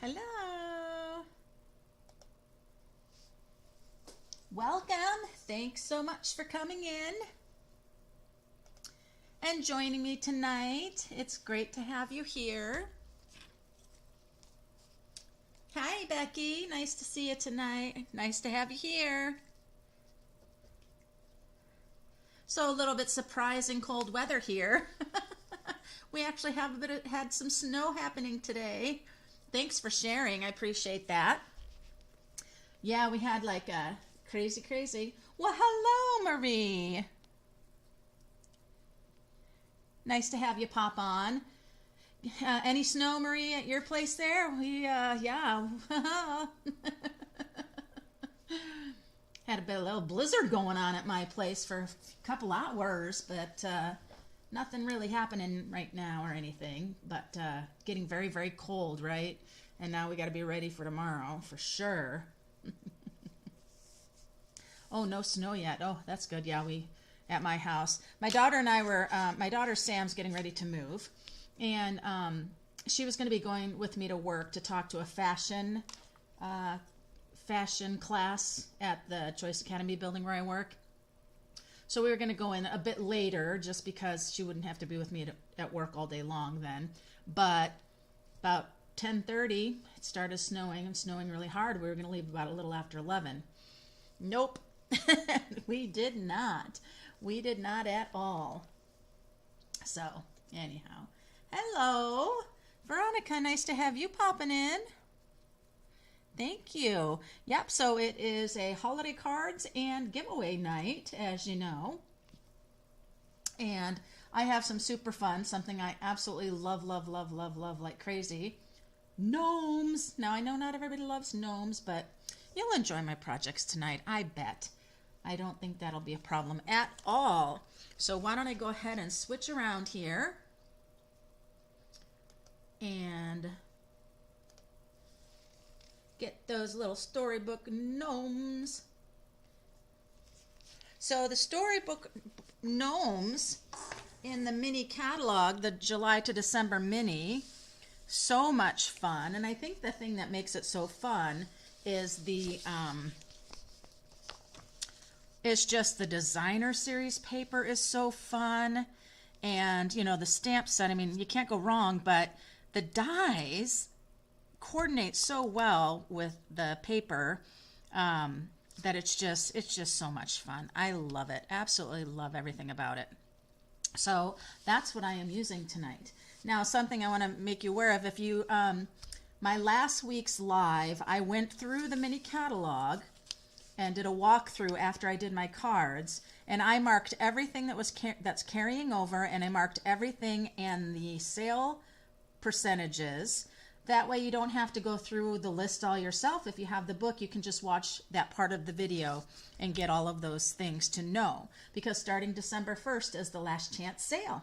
Hello. Welcome. Thanks so much for coming in and joining me tonight. It's great to have you here. Hi, Becky. Nice to see you tonight. Nice to have you here. So a little bit surprising cold weather here. We actually have had some snow happening today. Thanks for sharing. I appreciate that. Yeah, we had like a crazy. Well, hello, Marie. Nice to have you pop on. Any snow, Marie, at your place there? Yeah. Had a little blizzard going on at my place for a couple hours, but nothing really happening right now or anything. But getting very cold, right? And now we got to be ready for tomorrow for sure. Oh, no snow yet. Oh, that's good. Yeah, we at my house. My daughter and I were. My daughter Sam's getting ready to move, and she was going to be going with me to work to talk to a fashion class at the Choice Academy building where I work. So we were going to go in a bit later just because she wouldn't have to be with me at work all day long then. But about 10:30 it started snowing, and snowing really hard. We were going to leave about a little after 11. Nope. We did not. We did not at all. So anyhow, hello Veronica, nice to have you popping in. Thank you. Yep, so it is a holiday cards and giveaway night, as you know. And I have some super fun, something I absolutely love like crazy. Gnomes. Now, I know not everybody loves gnomes, but you'll enjoy my projects tonight, I bet. I don't think that'll be a problem at all. So why don't I go ahead and switch around here. And get those little storybook gnomes. So the storybook gnomes in the mini catalog, the July to December mini, so much fun. And I think the thing that makes it so fun is it's just the designer series paper is so fun. And, you know, the stamp set, I mean, you can't go wrong, but the dies coordinate so well with the paper that it's just so much fun. I love it. Absolutely love everything about it. So that's what I am using tonight. Now, something I want to make you aware of, if you my last week's live, I went through the mini catalog and did a walkthrough after I did my cards, and I marked everything that's carrying over, and I marked everything and the sale percentages. That way you don't have to go through the list all yourself. If you have the book, you can just watch that part of the video and get all of those things to know. Because starting December 1st is the last chance sale.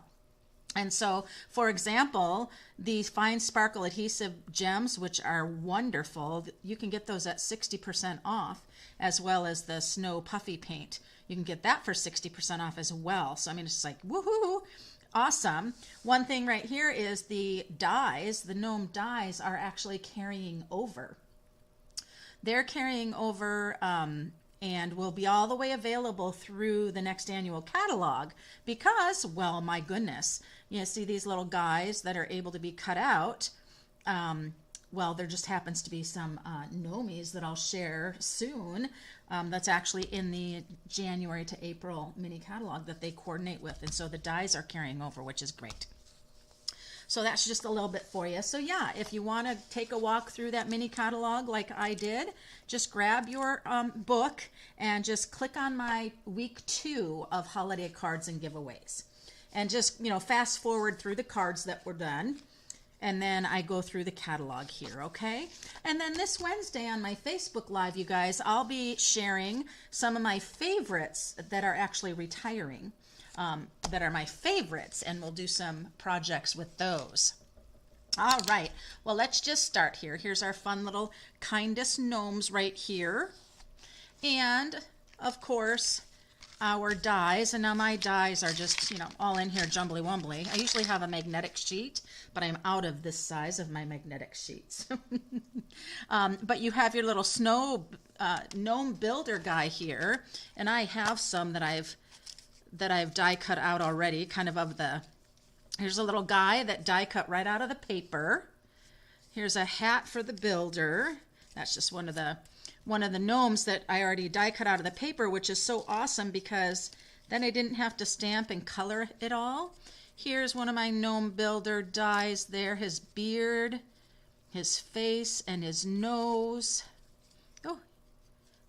And so, for example, these fine sparkle adhesive gems, which are wonderful, you can get those at 60% off, as well as the snow puffy paint. You can get that for 60% off as well. So, I mean, it's just like, woohoo! Awesome. One thing right here is the dies, the gnome dies are actually carrying over. They're carrying over and will be all the way available through the next annual catalog because, well, my goodness, you see these little guys that are able to be cut out. Well, there just happens to be some gnomies that I'll share soon that's actually in the January to April mini catalog that they coordinate with. And so the dies are carrying over, which is great. So that's just a little bit for you. So yeah, if you want to take a walk through that mini catalog like I did, just grab your book and just click on my week 2 of holiday cards and giveaways. And just, you know, fast forward through the cards that were done. And then I go through the catalog here, okay? And then this Wednesday on my Facebook Live, you guys, I'll be sharing some of my favorites that are actually retiring, that are my favorites, and we'll do some projects with those. All right, well, let's just start here. Here's our fun little Kindeness Gnomes right here. And, of course, our dies, and now my dies are just, you know, all in here jumbly wumbly. I usually have a magnetic sheet, but I'm out of this size of my magnetic sheets. But you have your little snow gnome builder guy here, and I have some that I've die cut out already, kind of the, here's a little guy that die cut right out of the paper. Here's a hat for the builder. That's just one of the gnomes that I already die cut out of the paper, which is so awesome because then I didn't have to stamp and color it all. Here's one of my gnome builder dies there, his beard, his face, and his nose. Oh,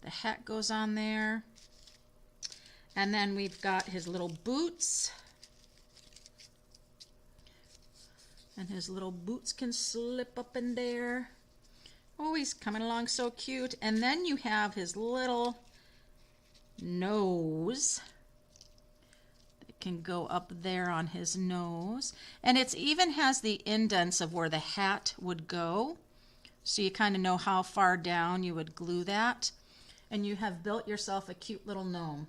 the hat goes on there. And then we've got his little boots. And his little boots can slip up in there. Oh, he's coming along so cute. And then you have his little nose. It can go up there on his nose. And it even has the indents of where the hat would go. So you kind of know how far down you would glue that. And you have built yourself a cute little gnome.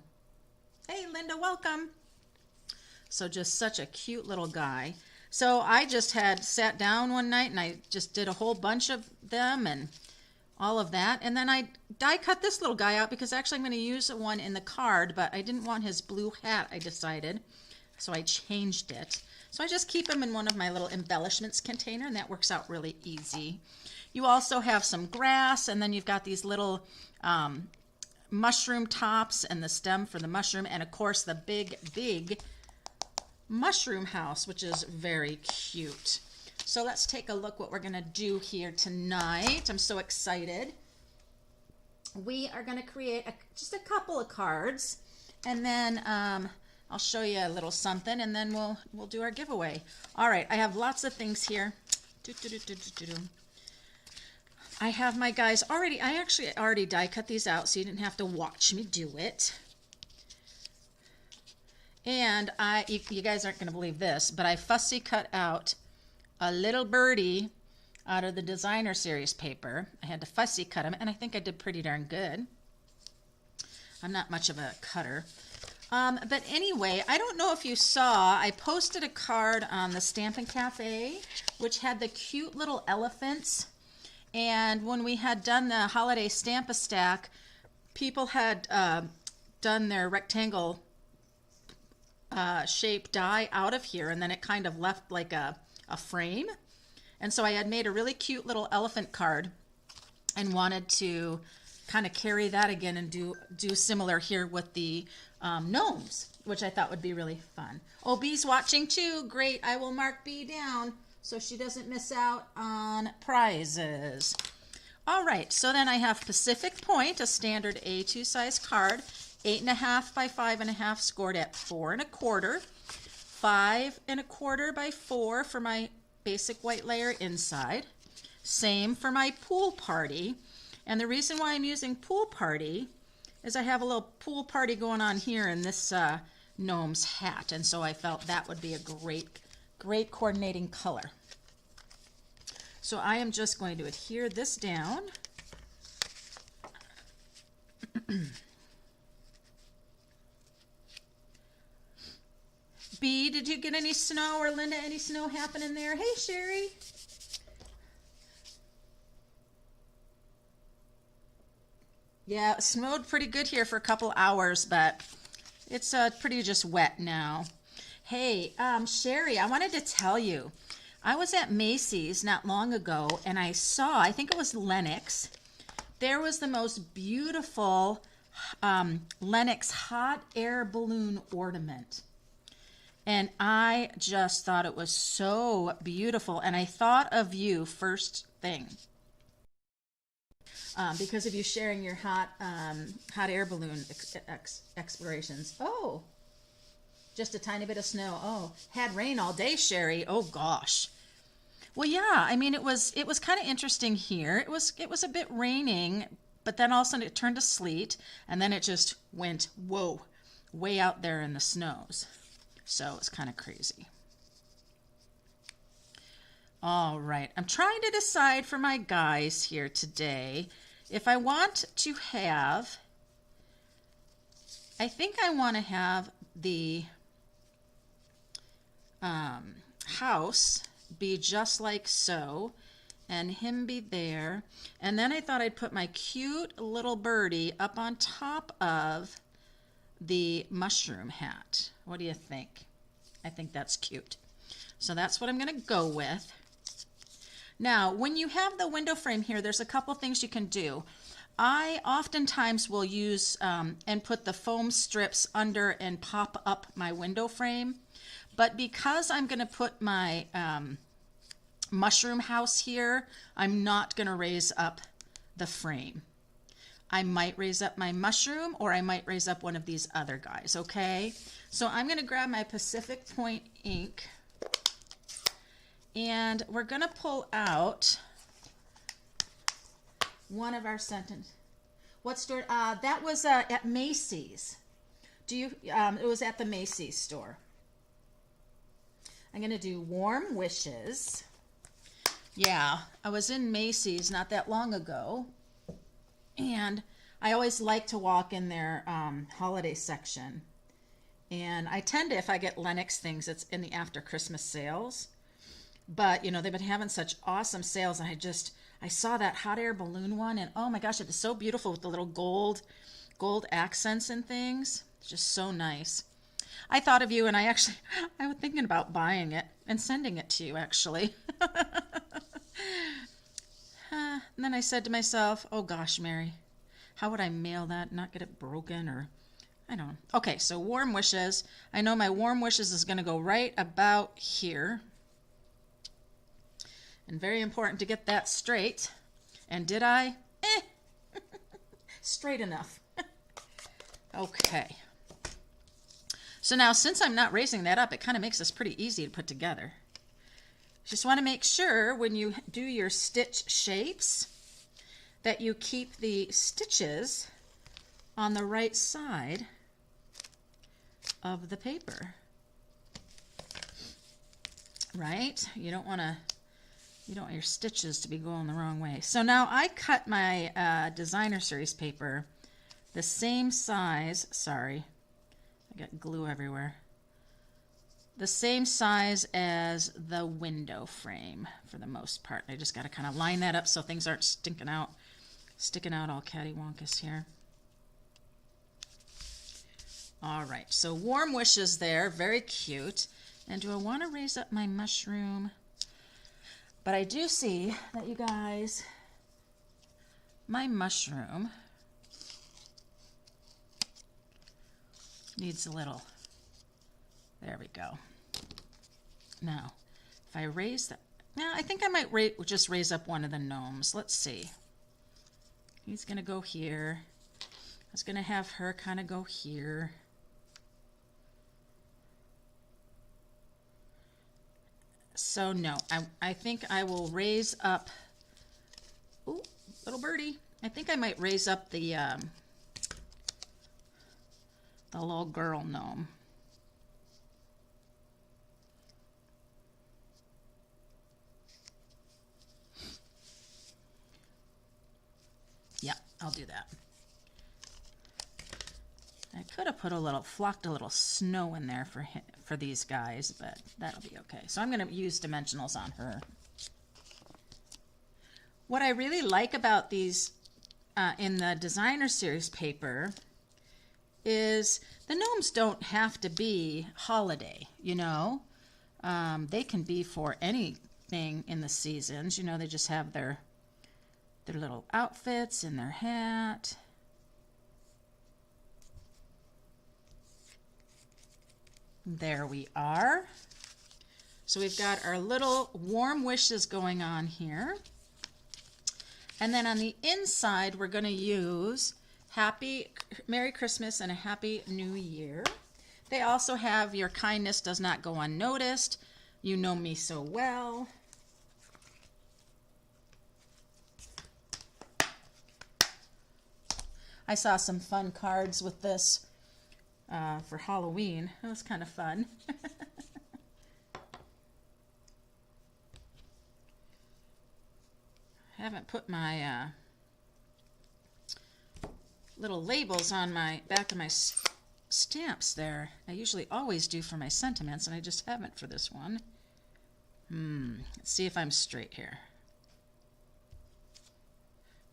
Hey, Linda, welcome. So just such a cute little guy. So I just had sat down one night and I just did a whole bunch of them and all of that. And then I die cut this little guy out because actually I'm going to use one in the card, but I didn't want his blue hat, I decided. So I changed it. So I just keep him in one of my little embellishments container, and that works out really easy. You also have some grass, and then you've got these little mushroom tops and the stem for the mushroom, and of course the big mushroom house, which is very cute. So let's take a look what we're going to do here tonight. I'm so excited. We are going to create just a couple of cards, and then I'll show you a little something, and then we'll do our giveaway. All right, I have lots of things here. I have my guys already. I actually already die cut these out, so you didn't have to watch me do it. And you guys aren't going to believe this, but I fussy cut out a little birdie out of the designer series paper. I had to fussy cut them, and I think I did pretty darn good. I'm not much of a cutter. But anyway, I don't know if you saw, I posted a card on the Stampin' Cafe, which had the cute little elephants. And when we had done the holiday Stamp-A-Stack, people had done their rectangle shape die out of here, and then it kind of left like a frame. And so I had made a really cute little elephant card and wanted to kind of carry that again and do similar here with the gnomes, which I thought would be really fun. Oh, Bee's watching too. Great. I will mark Bee down so she doesn't miss out on prizes. All right, so then I have Pacific Point, a standard A2 size card, 8.5 by 5.5, scored at 4 1/4, 5 1/4 by 4 for my basic white layer inside. Same for my pool party. And the reason why I'm using pool party is I have a little pool party going on here in this gnome's hat, and so I felt that would be a great coordinating color. So I am just going to adhere this down. B, did you get any snow, or Linda, any snow happening there? Hey, Sherry. Yeah, it snowed pretty good here for a couple hours, but it's pretty just wet now. Hey, Sherry, I wanted to tell you, I was at Macy's not long ago, and I saw, I think it was Lenox, there was the most beautiful Lenox hot air balloon ornament. And I just thought it was so beautiful, and I thought of you first thing. Because of you sharing your hot air balloon explorations. Oh, just a tiny bit of snow. Oh, had rain all day, Sherry. Oh gosh. Well, yeah. I mean, it was kind of interesting here. It was a bit raining, but then all of a sudden it turned to sleet, and then it just went whoa, way out there in the snows. So it's kind of crazy. All right, I'm trying to decide for my guys here today if I want to have I think I want to have the house be just like so, and him be there. And then I thought I'd put my cute little birdie up on top of the mushroom hat. What do you think? I think that's cute. So that's what I'm going to go with. Now, when you have the window frame here, there's a couple things you can do. I oftentimes will use and put the foam strips under and pop up my window frame. But because I'm going to put my mushroom house here, I'm not going to raise up the frame. I might raise up my mushroom, or I might raise up one of these other guys, okay? So I'm going to grab my Pacific Point ink, and we're going to pull out one of our sentence. What store? That was at Macy's. It was at the Macy's store. I'm going to do Warm Wishes. Yeah, I was in Macy's not that long ago, and I always like to walk in their holiday section. And I tend to, if I get Lennox things, it's in the after Christmas sales. But, you know, they've been having such awesome sales, and I saw that hot air balloon one, and oh my gosh, it is so beautiful with the little gold accents and things. It's just so nice. I thought of you, and I was thinking about buying it and sending it to you, actually. And then I said to myself, oh gosh, Mary, how would I mail that and not get it broken, or I don't know. Okay, so Warm Wishes. I know my Warm Wishes is going to go right about here. And very important to get that straight. And did I? Straight enough. Okay. So now, since I'm not raising that up, it kind of makes this pretty easy to put together. Just want to make sure when you do your stitch shapes that you keep the stitches on the right side of the paper. Right? You don't want your stitches to be going the wrong way. So now I cut my designer series paper the same size. Sorry, I got glue everywhere. The same size as the window frame for the most part. I just got to kind of line that up so things aren't sticking out all cattywampus here. All right, so Warm Wishes there, very cute. And do I want to raise up my mushroom? But I do see that, you guys, my mushroom needs a little. There we go. Now, if I raise that, now I think I might just raise up one of the gnomes. Let's see. He's going to go here. I was going to have her kind of go here. So no, I think I will raise up, ooh, little birdie. I think I might raise up the little girl gnome. Yeah, I'll do that. I could have flocked a little snow in there for these guys, but that'll be okay. So I'm going to use dimensionals on her. What I really like about these in the designer series paper is the gnomes don't have to be holiday, you know. They can be for anything in the seasons. You know, they just have their little outfits and their hat. There we are. So we've got our little Warm Wishes going on here. And then on the inside, we're going to use Merry Christmas and a Happy New Year. They also have Your Kindness Does Not Go Unnoticed. You Know Me So Well. I saw some fun cards with this for Halloween. It was kind of fun. I haven't put my little labels on my back of my stamps there. I usually always do for my sentiments, and I just haven't for this one. Let's see if I'm straight here.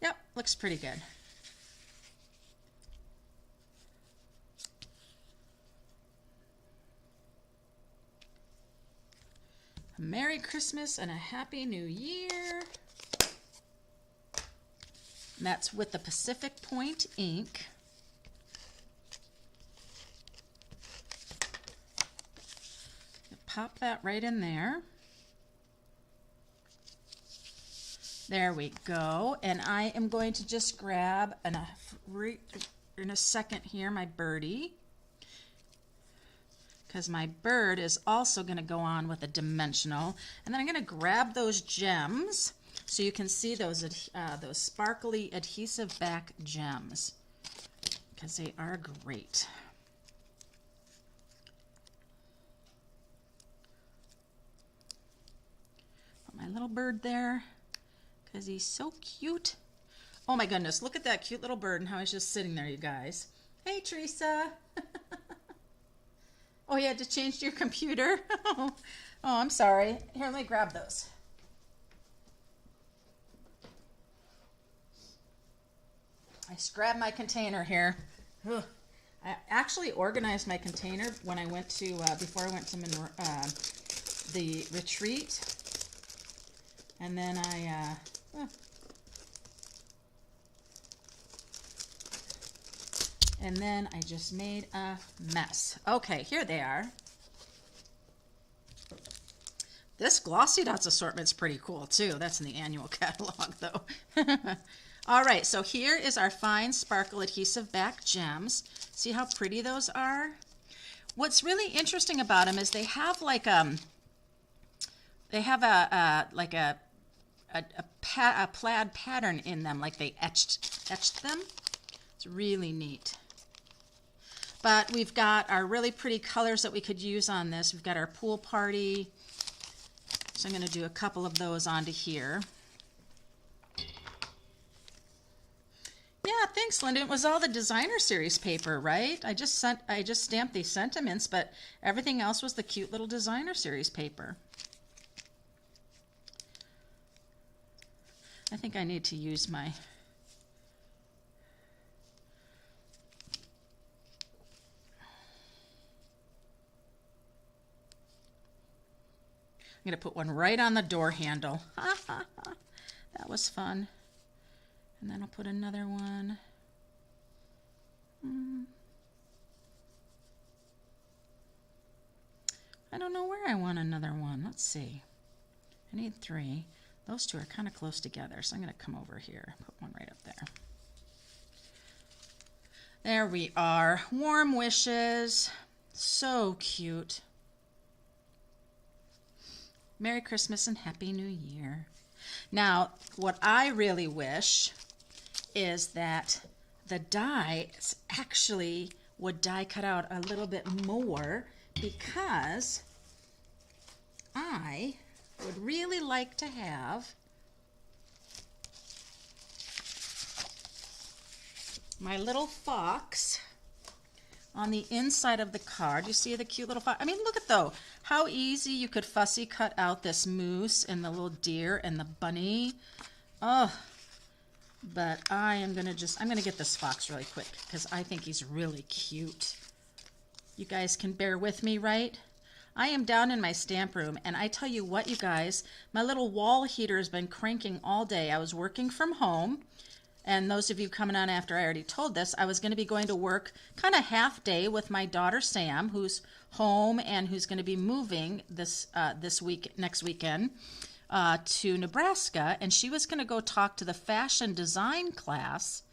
Yep, looks pretty good. A Merry Christmas and a Happy New Year. And that's with the Pacific Point ink. Pop that right in there. There we go. And I am going to just grab in a second here my birdie, because my bird is also going to go on with a dimensional. And then I'm going to grab those gems so you can see those sparkly adhesive back gems, because they are great. Put my little bird there because he's so cute. Oh my goodness, look at that cute little bird and how he's just sitting there, you guys. Hey, Teresa. Oh, you had to change your computer? Oh, I'm sorry. Here, let me grab those. I just grabbed my container here. Ugh. I actually organized my container when I went to, before I went to the retreat. And then I just made a mess. Okay, here they are. This Glossy Dots assortment's pretty cool too. That's in the annual catalog though. All right, so here is our fine sparkle adhesive back gems. See how pretty those are? What's really interesting about them is they have like a plaid pattern in them, like they etched them. It's really neat. But we've got our really pretty colors that we could use on this. We've got our pool party. So I'm going to do a couple of those onto here. Yeah, thanks, Linda. It was all the designer series paper, right? I just stamped these sentiments, but everything else was the cute little designer series paper. I think I need to use my... I'm going to put one right on the door handle. That was fun. And then I'll put another one. I don't know where I want another one. Let's see. I need 3. Those two are kind of close together, so I'm going to come over here. Put one right up there. There we are. Warm wishes. So cute. Merry Christmas and Happy New Year. Now, what I really wish is that the dies actually would die cut out a little bit more, because I would really like to have my little fox on the inside of the card. You see the cute little fox? I mean, look at though, how easy you could fussy cut out this moose and the little deer and the bunny. Oh, but I'm gonna get this fox really quick because I think he's really cute. You guys can bear with me, right? I am down in my stamp room, and I tell you what, you guys, my little wall heater has been cranking all day. I was working from home, and those of you coming on after I already told this, I was going to be going to work kind of half day with my daughter Sam, who's home and who's going to be moving next weekend to Nebraska, and she was going to go talk to the fashion design class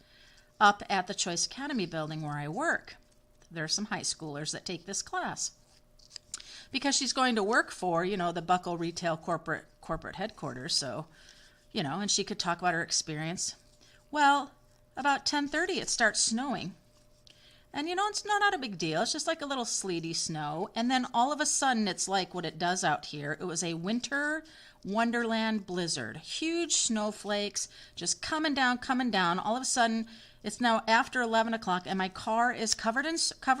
up at the Choice Academy building where I work. There are some high schoolers that take this class, because she's going to work for, the Buckle Retail corporate headquarters. So, and she could talk about her experience. Well, about 10:30, it starts snowing. And, it's not a big deal. It's just like a little sleety snow. And then all of a sudden, it's like what it does out here. It was a winter wonderland blizzard. Huge snowflakes just coming down. All of a sudden, It's now after 11 o'clock and my car is covered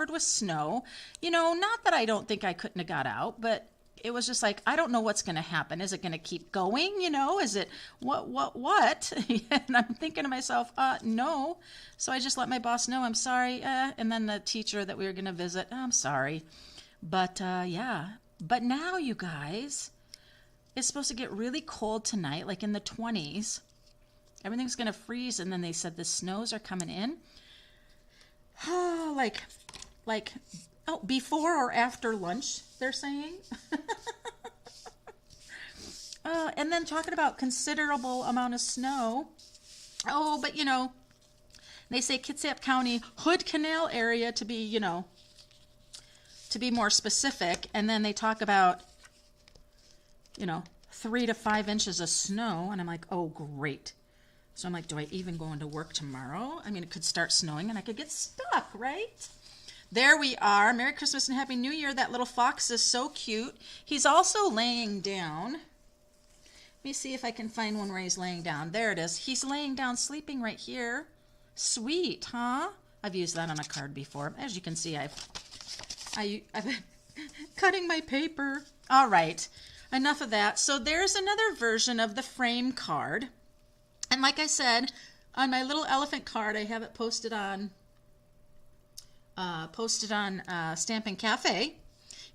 with snow. You know, not that I don't think I couldn't have got out, but it was just like, I don't know what's going to happen. Is it going to keep going? You know, is it what? And I'm thinking to myself, no. So I just let my boss know, I'm sorry. And then the teacher that we were going to visit, I'm sorry. But yeah, but now you guys, it's supposed to get really cold tonight, like in the 20s. Everything's going to freeze. And then they said the snows are coming in. Oh, before or after lunch, they're saying. And then talking about considerable amount of snow. Oh, but you know, they say Kitsap County, Hood Canal area to be, you know, to be more specific. And then they talk about, you know, 3 to 5 inches of snow. And I'm like, oh, great. So I'm like, do I even go into work tomorrow? I mean, it could start snowing and I could get stuck, right? There we are. Merry Christmas and Happy New Year. That little fox is so cute. He's also laying down. Let me see if I can find one where he's laying down. There it is. He's laying down, sleeping right here. Sweet, huh? I've used that on a card before. As you can see, I've been cutting my paper. All right, enough of that. So there's another version of the frame card. And like I said, on my little elephant card, I have it posted on Stampin' Cafe.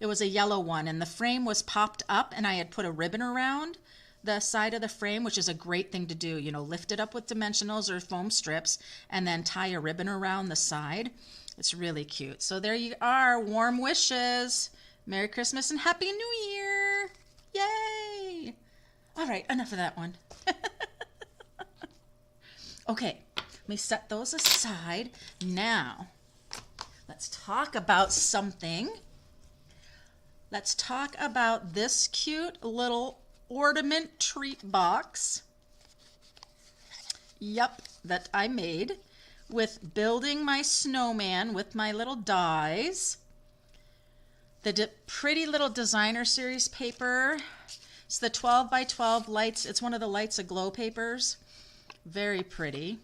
It was a yellow one, and the frame was popped up, and I had put a ribbon around the side of the frame, which is a great thing to do. You know, lift it up with dimensionals or foam strips, and then tie a ribbon around the side. It's really cute. So there you are. Warm wishes. Merry Christmas and Happy New Year. Yay. All right, enough of that one. Okay, let me set those aside. Now, let's talk about something. Let's talk about this cute little ornament treat box. Yep, that I made with building my snowman with my little dies. The pretty little designer series paper. It's the 12 by 12 lights. It's one of the Lights Aglow papers. Very pretty.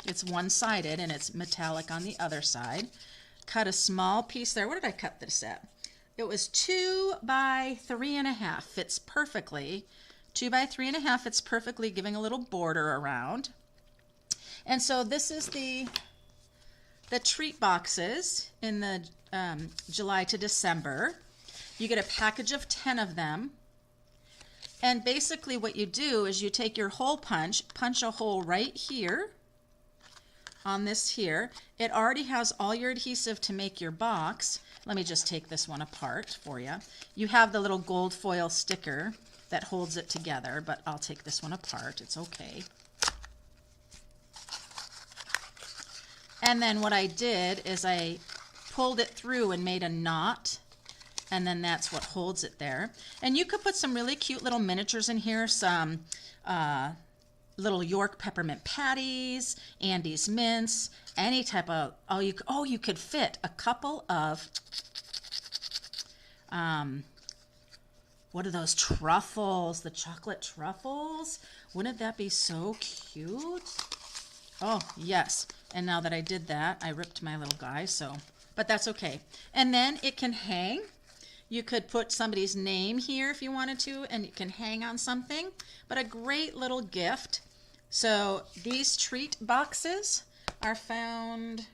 It's one-sided and it's metallic on the other side. Cut a small piece there. What did I cut this at? It was 2 by 3.5. Fits perfectly. 2 by 3.5 fits perfectly, giving a little border around. And so this is the treat boxes in the July to December. You get a package of 10 of them. And basically what you do is you take your hole punch a hole right here on this here. It already has all your adhesive to make your box. Let me just take this one apart for you. You have the little gold foil sticker that holds it together, but I'll take this one apart. It's okay. And then what I did is I pulled it through and made a knot. And then that's what holds it there. And you could put some really cute little miniatures in here, some little York peppermint patties, Andes mints, any type of, you could fit a couple of, what are those truffles, the chocolate truffles? Wouldn't that be so cute? Oh, yes. And now that I did that, I ripped my little guy, but that's okay. And then it can hang. You could put somebody's name here if you wanted to, and it can hang on something, but a great little gift. So these treat boxes are found,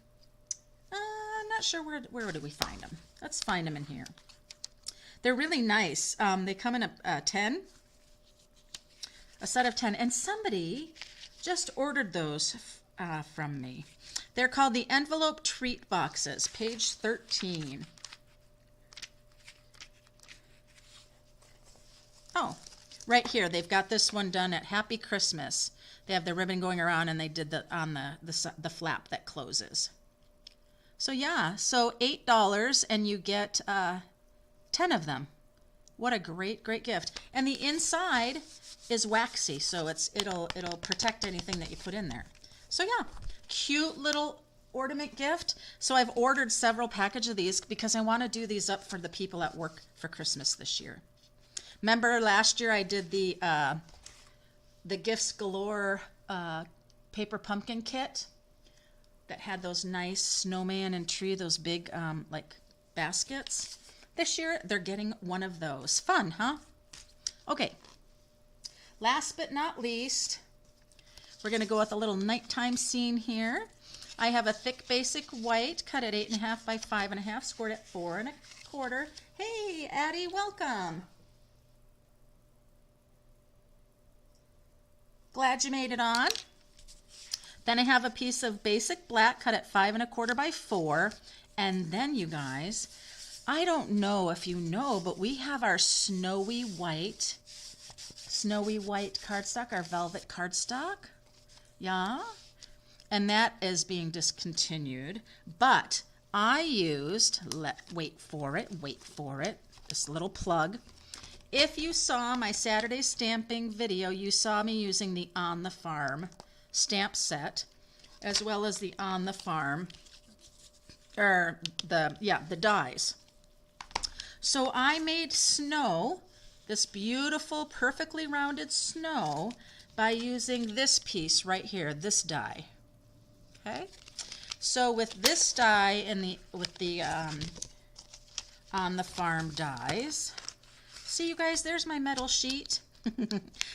I'm not sure where do we find them. Let's find them in here. They're really nice. They come in a 10, a set of 10, and somebody just ordered those from me. They're called the envelope treat boxes, page 13. Oh, right here, they've got this one done at Happy Christmas. They have the ribbon going around, and they did on the flap that closes. So yeah, so $8, and you get 10 of them. What a great gift! And the inside is waxy, so it'll protect anything that you put in there. So yeah, cute little ornament gift. So I've ordered several packages of these because I want to do these up for the people at work for Christmas this year. Remember last year I did the Gifts Galore paper pumpkin kit? that had those nice snowman and tree, those big like baskets. This year they're getting one of those. Fun, huh? Okay, last but not least, we're going to go with a little nighttime scene here. I have a thick basic white cut at 8.5 by 5.5, scored at 4.25. Hey, Addie, welcome. Glad you made it on. Then I have a piece of basic black cut at 5.25 by 4. And then, you guys, I don't know if you know, but we have our snowy white cardstock, our velvet cardstock. Yeah. And that is being discontinued. But I used, wait for it, this little plug. If you saw my Saturday stamping video, you saw me using the On the Farm stamp set, as well as the On the Farm, or the dies. So I made snow, this beautiful, perfectly rounded snow, by using this piece right here, this die. Okay, so with this die and with the On the Farm dies, see you guys, there's my metal sheet.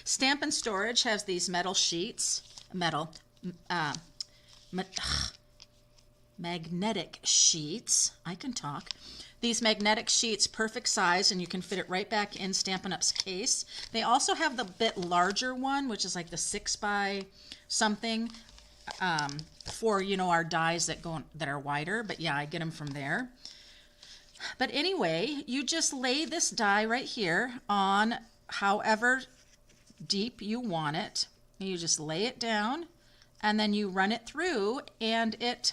Stampin' Storage has these metal sheets, magnetic sheets. I can talk. These magnetic sheets, perfect size, and you can fit it right back in Stampin' Up's case. They also have the bit larger one, which is like the 6 by something, for, you know, our dies that are wider. But yeah, I get them from there. But anyway, you just lay this die right here on however deep you want it. You just lay it down, and then you run it through, and it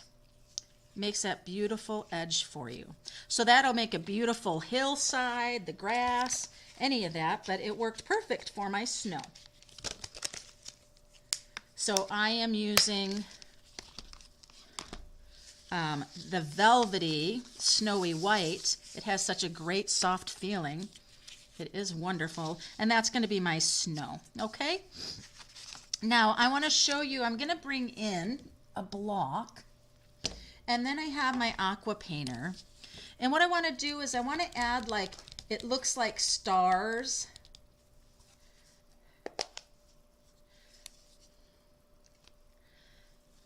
makes that beautiful edge for you. So that'll make a beautiful hillside, the grass, any of that, but it worked perfect for my snow. So I am using the velvety snowy white. It has such a great soft feeling. It is wonderful. And that's going to be my snow. Okay? Now I want to show you, I'm going to bring in a block, and then I have my aqua painter. And what I want to do is I want to add, like, it looks like stars.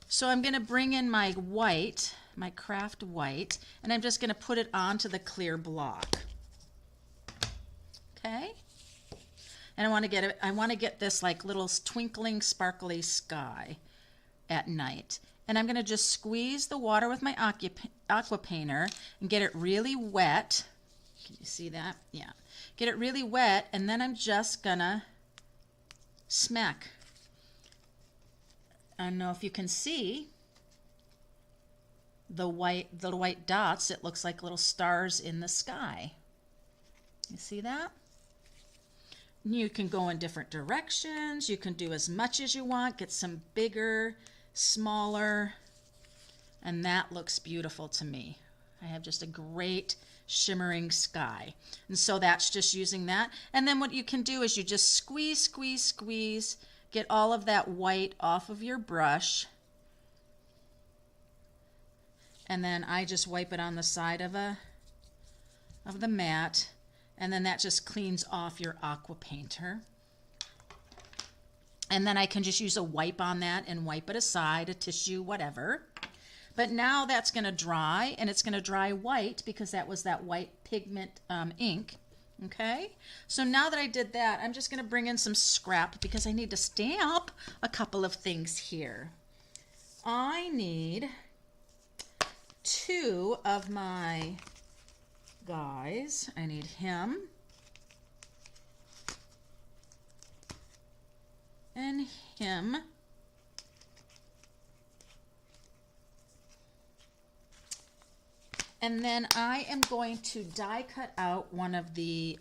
So I'm going to bring in my white, my craft white, and I'm just going to put it onto the clear block. Okay? And I want to get this like little twinkling, sparkly sky at night. And I'm going to just squeeze the water with my aqua painter and get it really wet. Can you see that? Yeah. Get it really wet, and then I'm just going to smack. I don't know if you can see the white dots. It looks like little stars in the sky. You see that? You can go in different directions. You can do as much as you want. Get some bigger, smaller, and that looks beautiful to me. I have just a great shimmering sky. And so that's just using that. And then what you can do is you just squeeze, squeeze, squeeze. Get all of that white off of your brush, and then I just wipe it on the side of the mat, and then that just cleans off your aqua painter. And then I can just use a wipe on that and wipe it aside, a tissue, whatever. But now that's going to dry, and it's going to dry white because that was that white pigment ink. Okay, so now that I did that, I'm just going to bring in some scrap because I need to stamp a couple of things here. I need 2 of my guys. I need him and him. And then I am going to die cut out one of the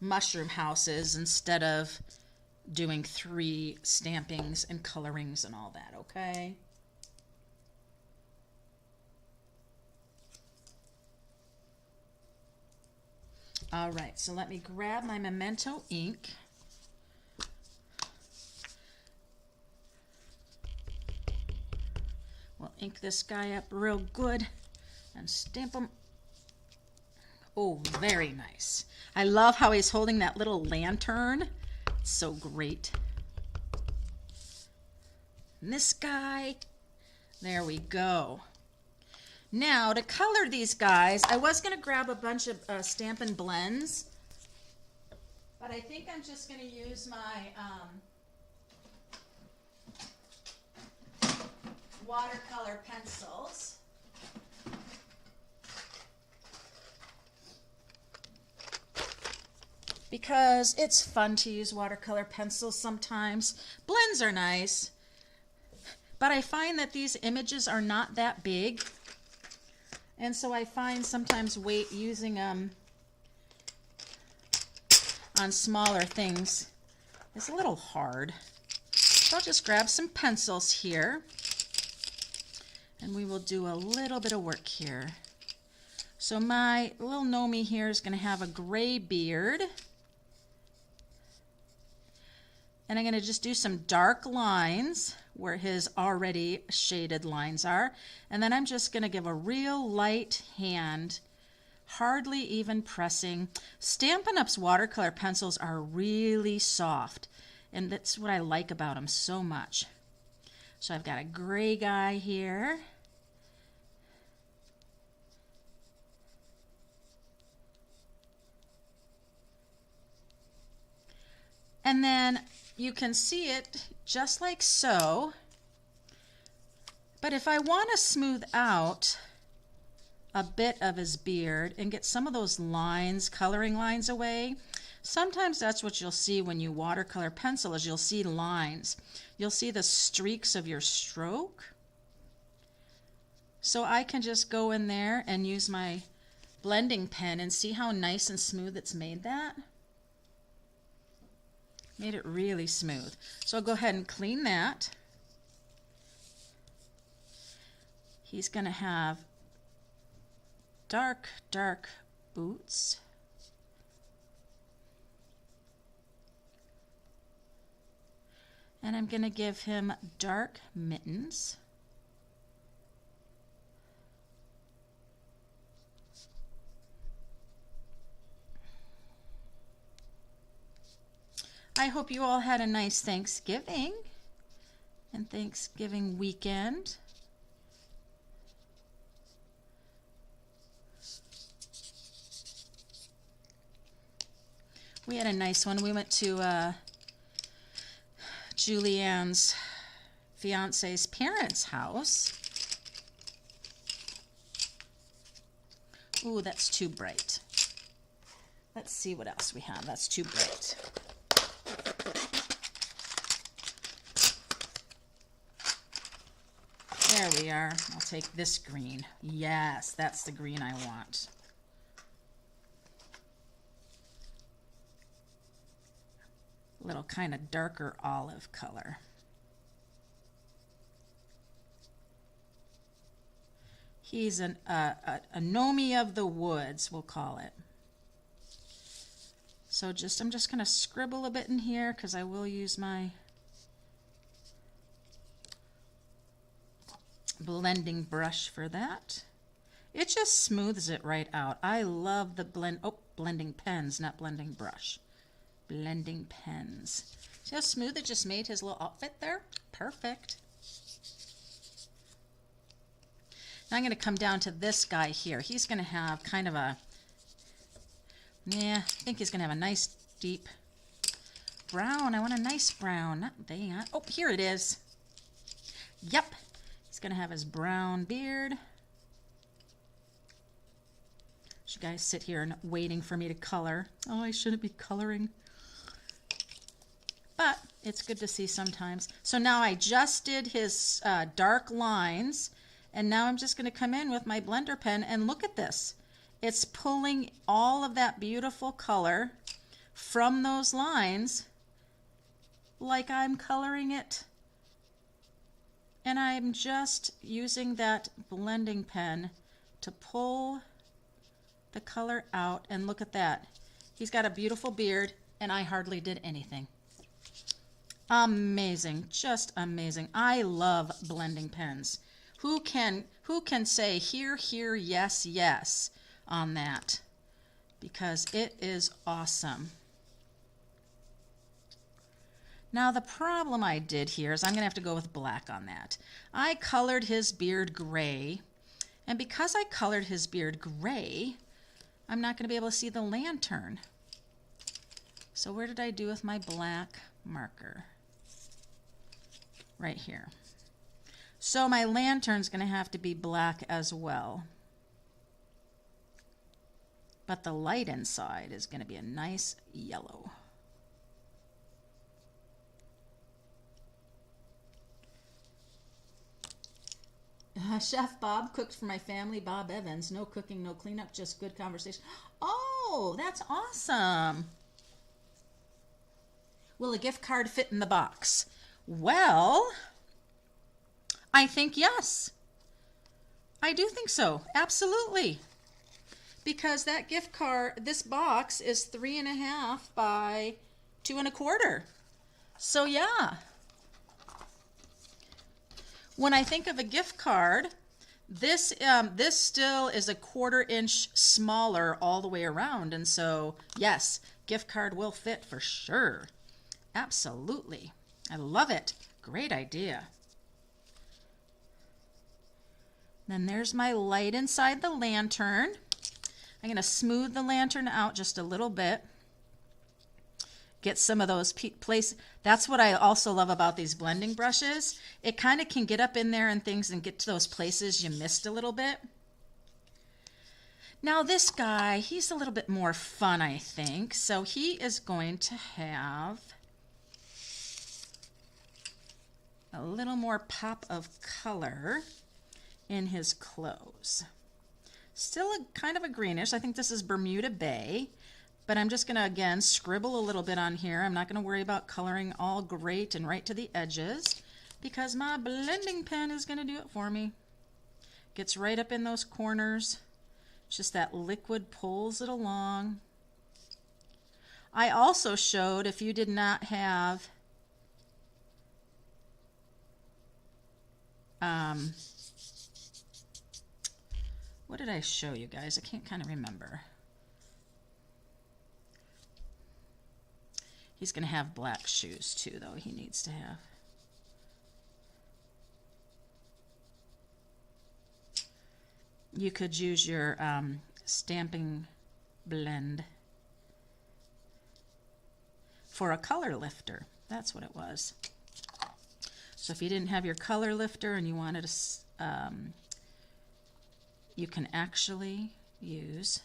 mushroom houses instead of doing 3 stampings and colorings and all that, okay? All right, so let me grab my Memento ink. ink this guy up real good and stamp him. Oh, very nice. I love how he's holding that little lantern. It's so great. And this guy, there we go. Now to color these guys, I was going to grab a bunch of Stampin' Blends, but I think I'm just going to use my watercolor pencils. Because it's fun to use watercolor pencils sometimes. Blends are nice, but I find that these images are not that big. And so I find sometimes using them on smaller things is a little hard. So I'll just grab some pencils here and we will do a little bit of work here. So my little Gnomey here is going to have a gray beard. And I'm going to just do some dark lines where his already shaded lines are. And then I'm just going to give a real light hand, hardly even pressing. Stampin' Up's watercolor pencils are really soft. And that's what I like about them so much. So I've got a gray guy here. And then you can see it just like so. But if I want to smooth out a bit of his beard and get some of those lines, coloring lines away, sometimes that's what you'll see when you watercolor pencil is you'll see lines. You'll see the streaks of your stroke. So I can just go in there and use my blending pen and see how nice and smooth it's made that. Made it really smooth. So I'll go ahead and clean that. He's going to have dark, dark boots. And I'm going to give him dark mittens. I hope you all had a nice Thanksgiving and Thanksgiving weekend. We had a nice one. We went to Julianne's fiance's parents' house. Ooh, that's too bright. Let's see what else we have. That's too bright. There we are. I'll take this green. Yes, that's the green I want. A little kind of darker olive color. He's a Gnomey of the woods, we'll call it. So I'm just going to scribble a bit in here because I will use my blending brush for that. It just smooths it right out. I love the blending pens, not blending brush. Blending pens. See how smooth it just made his little outfit there? Perfect. Now I'm going to come down to this guy here. He's going to have kind of a, I think he's going to have a nice deep brown. I want a nice brown. Not that. Oh, here it is. Yep. He's going to have his brown beard. You guys sit here and waiting for me to color. Oh, I shouldn't be coloring. But it's good to see sometimes. So now I just did his dark lines, and now I'm just going to come in with my blender pen and look at this. It's pulling all of that beautiful color from those lines like I'm coloring it. And I'm just using that blending pen to pull the color out, and look at that. He's got a beautiful beard, and I hardly did anything. Amazing, just amazing. I love blending pens. Who can say here, here, yes, yes on that? Because it is awesome. Now the problem I did here is I'm going to have to go with black on that. I colored his beard gray, and because I colored his beard gray, I'm not going to be able to see the lantern. So where did I do with my black marker? Right here. So my lantern's going to have to be black as well. But the light inside is going to be a nice yellow. Chef Bob cooked for my family, Bob Evans. No cooking, no cleanup, just good conversation. Oh, that's awesome. Will a gift card fit in the box? Well, I think yes. I do think so. Absolutely. Because that gift card, this box is 3.5 by 2.25. So yeah. When I think of a gift card, this still is a 1/4 inch smaller all the way around, and so yes, gift card will fit for sure. Absolutely. I love it. Great idea. Then there's my light inside the lantern. I'm going to smooth the lantern out just a little bit. Get some of those places. That's what I also love about these blending brushes. It kind of can get up in there and things and get to those places you missed a little bit. Now this guy, he's a little bit more fun, I think. So he is going to have a little more pop of color in his clothes. Still a kind of a greenish. I think this is Bermuda Bay. But I'm just going to, again, scribble a little bit on here. I'm not going to worry about coloring all great and right to the edges because my blending pen is going to do it for me. Gets right up in those corners. Just that liquid pulls it along. I also showed, if you did not have what did I show you guys? I can't kind of remember. He's going to have black shoes too, though. He needs to have. You could use your stamping blend for a color lifter. That's what it was. So if you didn't have your color lifter and you wanted to, you can actually use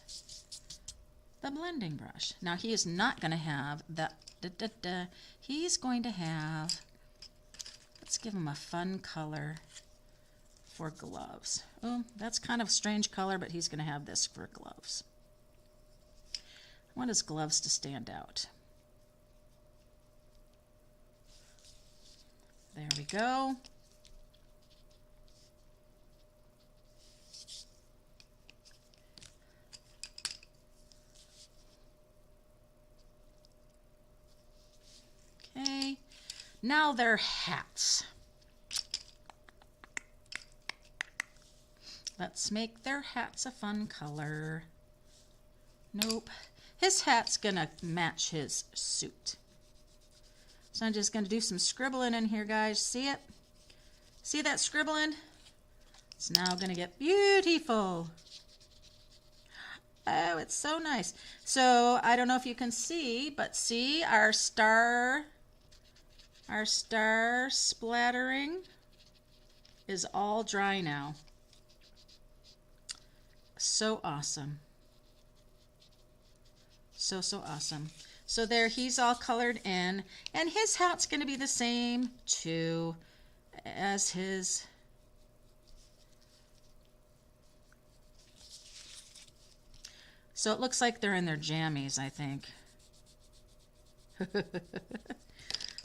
the blending brush. Now he is not going to have that. He's going to have, let's give him a fun color for gloves. Oh, that's kind of a strange color, but he's going to have this for gloves. I want his gloves to stand out. There we go. Okay, now their hats. Let's make their hats a fun color. Nope, his hat's gonna match his suit. So I'm just gonna do some scribbling in here, guys. See it? See that scribbling? It's now gonna get beautiful. Oh, it's so nice. So I don't know if you can see, but see our star splattering is all dry now. So awesome. So awesome. So there, he's all colored in, and his hat's going to be the same too as his. So it looks like they're in their jammies, I think.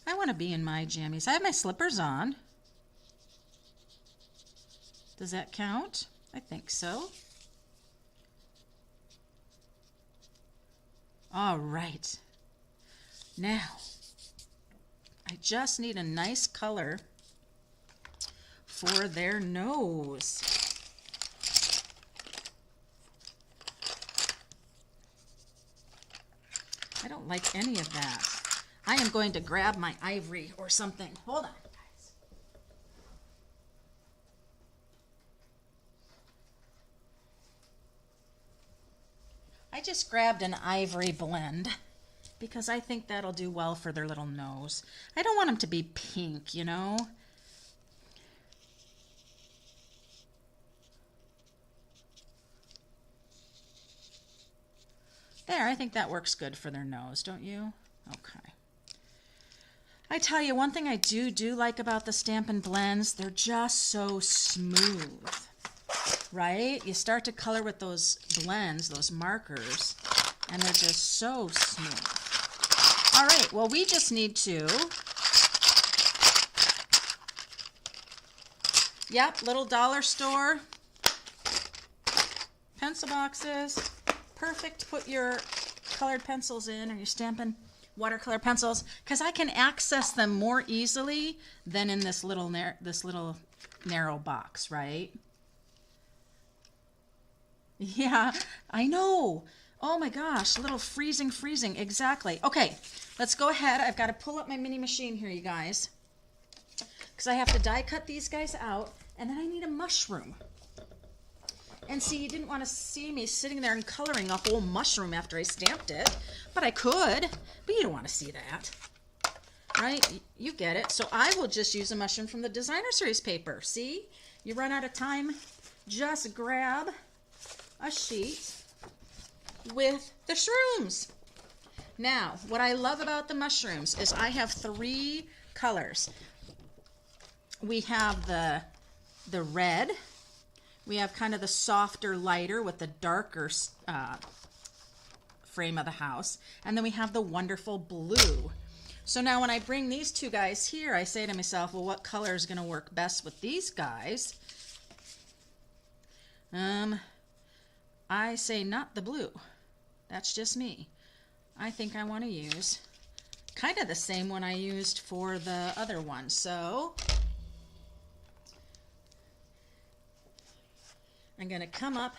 I want to be in my jammies. I have my slippers on. Does that count? I think so. All right. Now, I just need a nice color for their nose. I don't like any of that. I am going to grab my ivory or something. Hold on, guys. I just grabbed an ivory blend because I think that'll do well for their little nose. I don't want them to be pink, you know? There, I think that works good for their nose, don't you? Okay. I tell you, one thing I do like about the Stampin' Blends, they're just so smooth, right? You start to color with those blends, those markers, and they're just so smooth. All right, well, we just need to, yep, little dollar store pencil boxes. Perfect to put your colored pencils in, or your Stampin' watercolor pencils, because I can access them more easily than in this little narrow box, right? Yeah, I know. Oh my gosh, a little freezing, exactly. Okay, let's go ahead. I've got to pull up my mini machine here, you guys, because I have to die cut these guys out, and then I need a mushroom. And see, you didn't want to see me sitting there and coloring a whole mushroom after I stamped it, but I could, but you don't want to see that, right? You get it. So I will just use a mushroom from the designer series paper. See, you run out of time, just grab a sheet with the shrooms. Now, what I love about the mushrooms is I have 3 colors. We have the red. We have kind of the softer, lighter with the darker frame of the house. And then we have the wonderful blue. So now when I bring these 2 guys here, I say to myself, well, what color is going to work best with these guys? I say not the blue. That's just me. I think I want to use kind of the same one I used for the other one. So I'm going to come up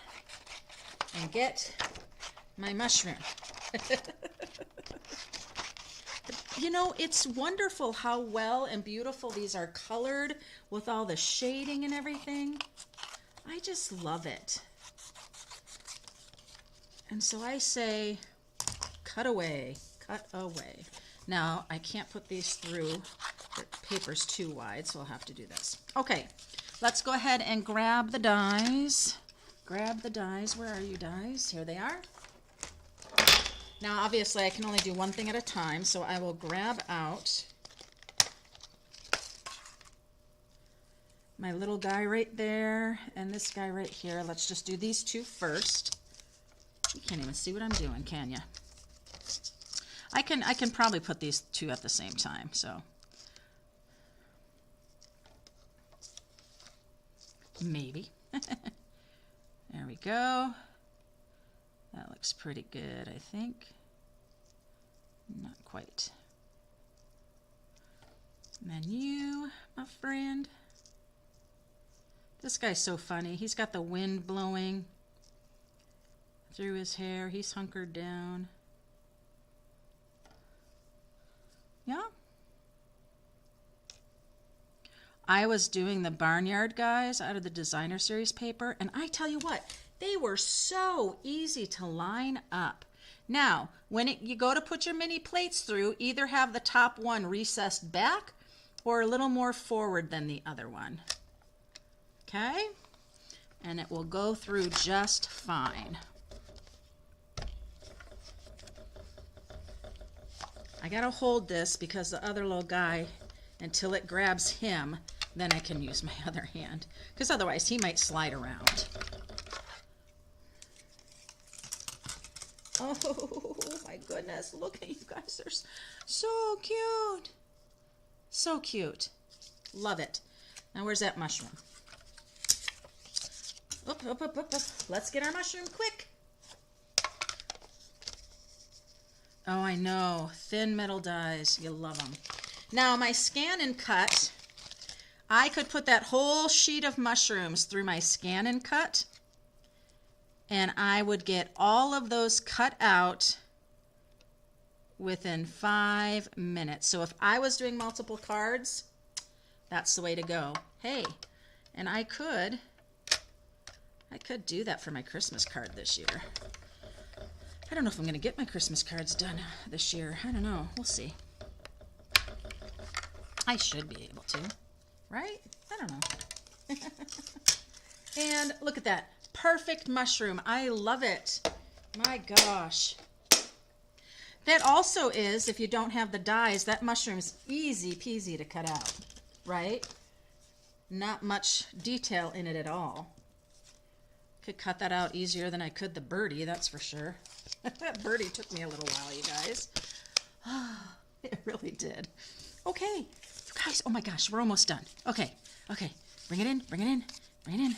and get my mushroom. You know, it's wonderful how well and beautiful these are colored with all the shading and everything. I just love it. And so I say, cut away, cut away. Now, I can't put these through. The paper's too wide, so I'll have to do this. Okay. Let's go ahead and grab the dies. Grab the dies. Where are you, dies? Here they are. Now, obviously, I can only do one thing at a time, so I will grab out my little guy right there and this guy right here. Let's just do these 2 first. You can't even see what I'm doing, can you? I can probably put these 2 at the same time, so. Maybe. There we go. That looks pretty good, I think. Not quite. And then you, my friend. This guy's so funny. He's got the wind blowing through his hair. He's hunkered down. Yeah. I was doing the barnyard guys out of the designer series paper, and I tell you what, they were so easy to line up. Now, when you go to put your mini plates through, either have the top one recessed back or a little more forward than the other one. Okay? And it will go through just fine. I gotta hold this because the other little guy, until it grabs him, then I can use my other hand, because otherwise he might slide around. Oh my goodness, look at you guys, they're so cute. So cute. Love it. Now where's that mushroom? Up. Let's get our mushroom quick. Oh, I know. Thin metal dies. You love them. Now my scan and cut, I could put that whole sheet of mushrooms through my scan and cut, and I would get all of those cut out within 5 minutes. So if I was doing multiple cards, that's the way to go. Hey, and I could do that for my Christmas card this year. I don't know if I'm going to get my Christmas cards done this year. I don't know. We'll see. I should be able to, right? I don't know. And look at that. Perfect mushroom. I love it. My gosh. That also is, if you don't have the dies, that mushroom is easy peasy to cut out, right? Not much detail in it at all. Could cut that out easier than I could the birdie, that's for sure. That birdie took me a little while, you guys. It really did. Okay, you guys, oh my gosh, we're almost done. Okay, bring it in, bring it in, bring it in.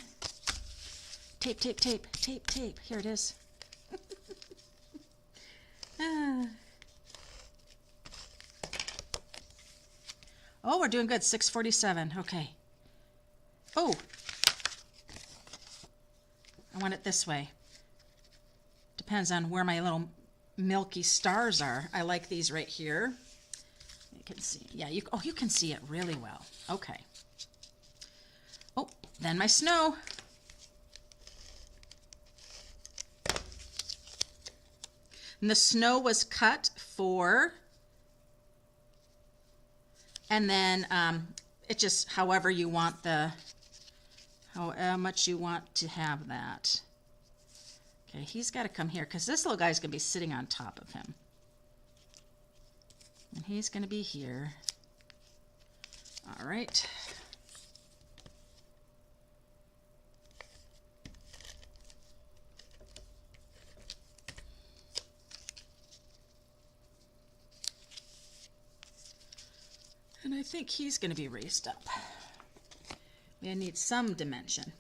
Tape, tape, tape, tape, tape. Here it is. Oh, we're doing good. 6:47. Okay. Oh, I want it this way. Depends on where my little milky stars are. I like these right here. You can see. Yeah, you can see it really well. Okay. Oh, then my snow. And the snow was cut for, and then it just however you want how much you want to have that. Okay, he's got to come here because this little guy's going to be sitting on top of him. And he's going to be here. All right. And I think he's going to be raised up. We need some dimension.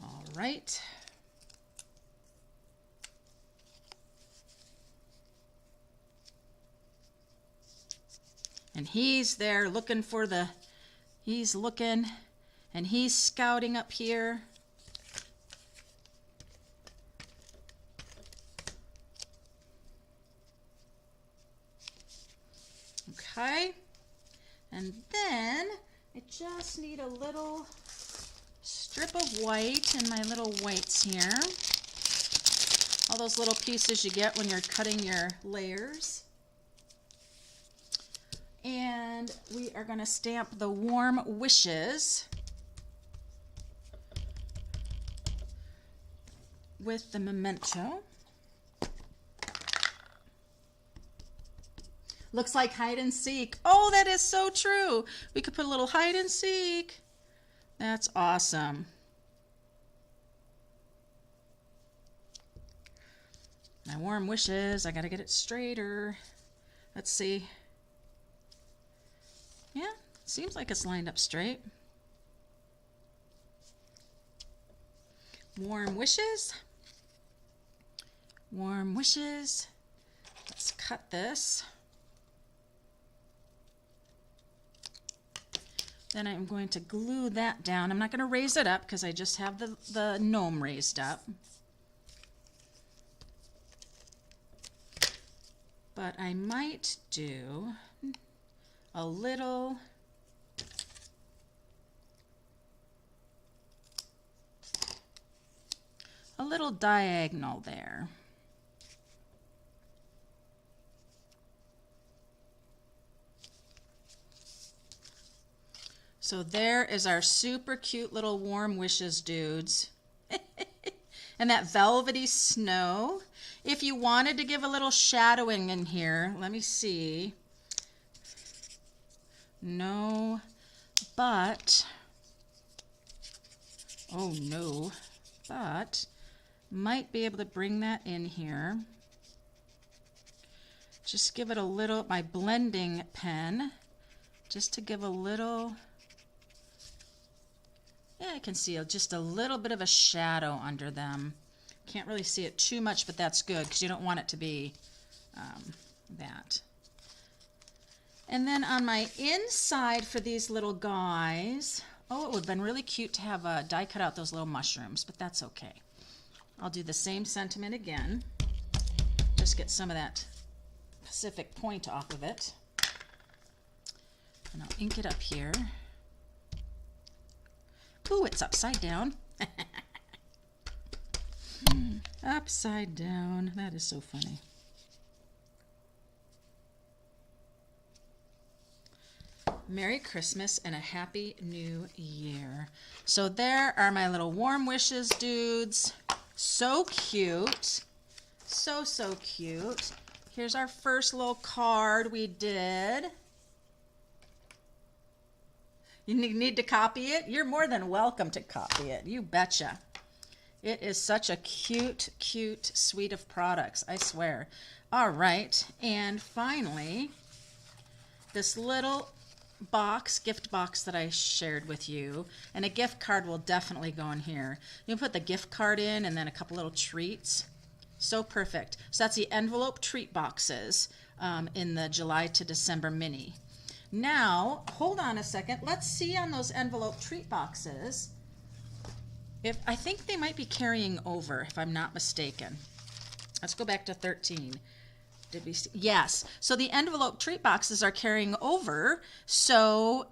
All right. And he's there looking for he's looking and he's scouting up here. Okay, and then I just need a little strip of white in my little whites here. All those little pieces you get when you're cutting your layers. And we are going to stamp the Warm Wishes with the memento. Looks like hide and seek. Oh, that is so true. We could put a little hide and seek. That's awesome. My Warm Wishes, I gotta get it straighter. Let's see. Yeah, seems like it's lined up straight. Warm Wishes. Warm Wishes. Let's cut this. Then I'm going to glue that down. I'm not going to raise it up because I just have the gnome raised up. But I might do a little diagonal there. So there is our super cute little Warm Wishes dudes. And that velvety snow. If you wanted to give a little shadowing in here, let me see. No, but, oh no, but might be able to bring that in here. Just give it a little, my blending pen, just to give a little. Yeah, I can see just a little bit of a shadow under them. Can't really see it too much, but that's good because you don't want it to be that. And then on my inside for these little guys, oh, it would have been really cute to have a die cut out those little mushrooms, but that's okay. I'll do the same sentiment again. Just get some of that Pacific point off of it. And I'll ink it up here. Ooh, it's upside down. Upside down. That is so funny. Merry Christmas and a Happy New Year. So there are my little warm wishes, dudes. So cute. So, so cute. Here's our first little card we did. You need to copy it? You're more than welcome to copy it. You betcha. It is such a cute, cute suite of products, I swear. All right, and finally, this little box, gift box that I shared with you, and a gift card will definitely go in here. You can put the gift card in and then a couple little treats. So perfect. So that's the envelope treat boxes in the July to December mini. Now, hold on a second. Let's see on those envelope treat boxes. I think they might be carrying over, if I'm not mistaken. Let's go back to 13. Did we see? Yes. So the envelope treat boxes are carrying over. So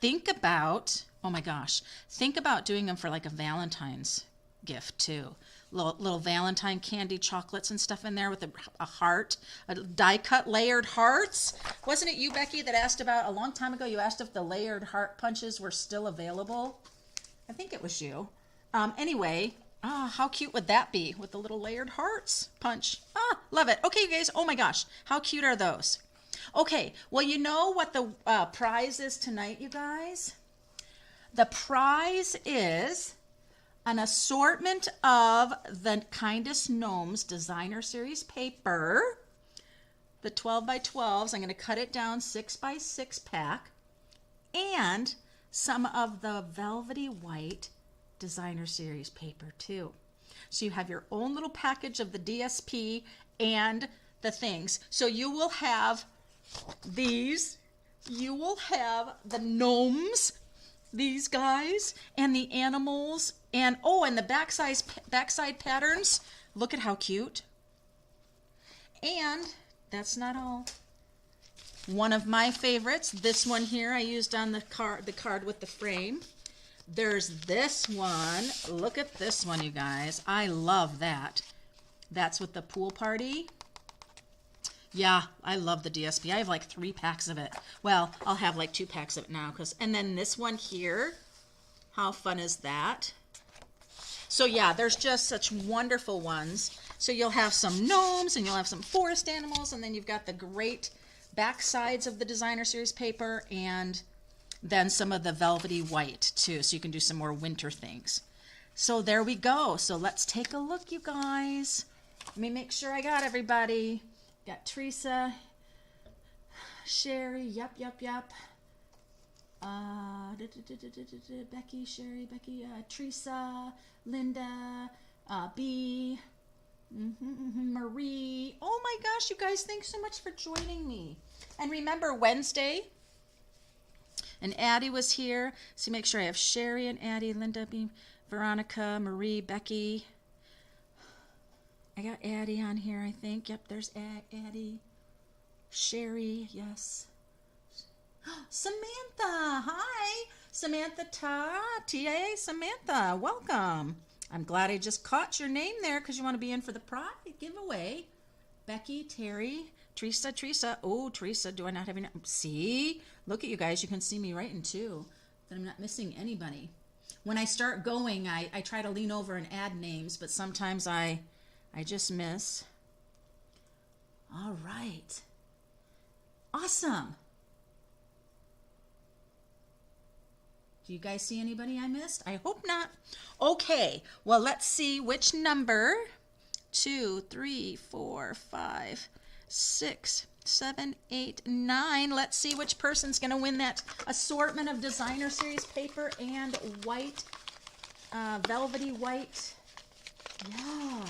think about, oh my gosh, think about doing them for like a Valentine's gift too. Little Valentine candy chocolates and stuff in there with a heart, a die cut layered hearts. Wasn't it you, Becky, that asked about, a long time ago, you asked if the layered heart punches were still available? I think it was you. Anyway, how cute would that be with the little layered hearts punch? Love it. Okay, you guys, oh my gosh, how cute are those? Okay, well, you know what the prize is tonight, you guys? The prize is an assortment of the Kindeness Gnomes Designer Series paper, the 12 by 12s. I'm going to cut it down 6 by 6 pack, and some of the velvety white Designer Series paper too. So you have your own little package of the DSP and the things. So you will have these, you will have the gnomes, these guys, and the animals, and oh, and the backside patterns. Look at how cute. And that's not all. One of my favorites, this one here I used on the card with the frame. There's this one. Look at this one, you guys. I love that. That's with the pool party. Yeah, I love the DSP. I have like 3 packs of it. Well, I'll have like 2 packs of it now. And then this one here, how fun is that? So yeah, there's just such wonderful ones. So you'll have some gnomes and you'll have some forest animals, and then you've got the great back sides of the Designer Series paper, and then some of the velvety white too. So you can do some more winter things. So there we go. So let's take a look, you guys. Let me make sure I got everybody. Got Teresa, Sherry, yep. Becky, Sherry, Becky, Teresa, Linda, B, Marie. Oh my gosh, you guys, thanks so much for joining me. And remember, Wednesday, and Addie was here. So make sure I have Sherry and Addie, Linda, B, Veronica, Marie, Becky. I got Addie on here, I think. Yep, there's Addie. Sherry, yes. Samantha, hi. Samantha TA, Samantha, welcome. I'm glad I just caught your name there because you want to be in for the prize giveaway. Becky, Terry, Teresa. Oh, Teresa, do I not have any? See? Look at you guys. You can see me right in 2. That I'm not missing anybody. When I start going, I try to lean over and add names, but sometimes I just miss. All right. Awesome. Do you guys see anybody I missed? I hope not. Okay. Well, let's see which number. 2, 3, 4, 5, 6, 7, 8, 9. Let's see which person's going to win that assortment of Designer Series paper and white, velvety white. Yeah.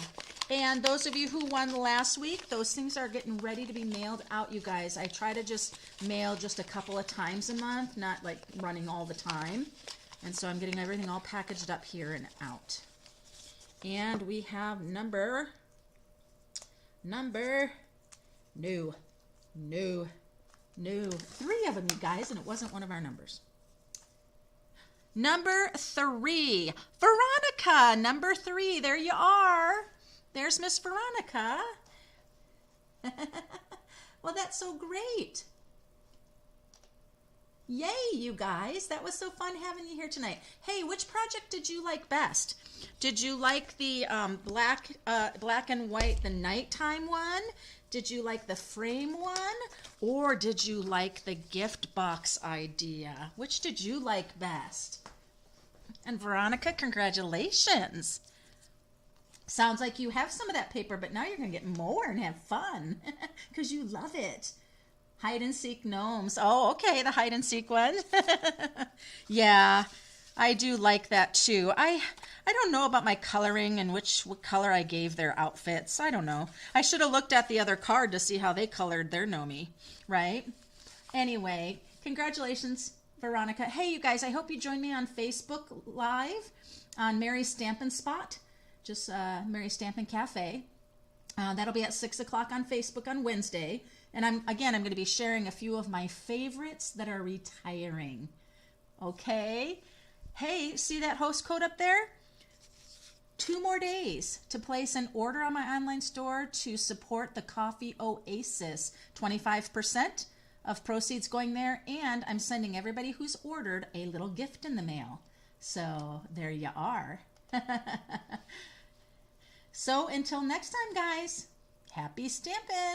And those of you who won last week, those things are getting ready to be mailed out, you guys. I try to just mail just a couple of times a month, not like running all the time. And so I'm getting everything all packaged up here and out. And we have number, new, 3 of them, you guys, and it wasn't one of our numbers. Number 3, Veronica, number 3, there you are. There's Miss Veronica. Well, that's so great. Yay, you guys. That was so fun having you here tonight. Hey, which project did you like best? Did you like the black and white, the nighttime one? Did you like the frame one? Or did you like the gift box idea? Which did you like best? And Veronica, congratulations. Sounds like you have some of that paper, but now you're going to get more and have fun because you love it. Hide and seek gnomes. Oh, okay, the hide and seek one. Yeah, I do like that too. I don't know about my coloring and what color I gave their outfits. I don't know. I should have looked at the other card to see how they colored their Gnomie, right? Anyway, congratulations, Veronica. Hey, you guys, I hope you join me on Facebook Live on Mary's Stampin' Spot. Just Mary Stampin' Cafe. That'll be at 6 o'clock on Facebook on Wednesday. And I'm going to be sharing a few of my favorites that are retiring. Okay? Hey, see that host code up there? 2 more days to place an order on my online store to support the Coffee Oasis. 25% of proceeds going there. And I'm sending everybody who's ordered a little gift in the mail. So there you are. So until next time, guys, happy stampin'!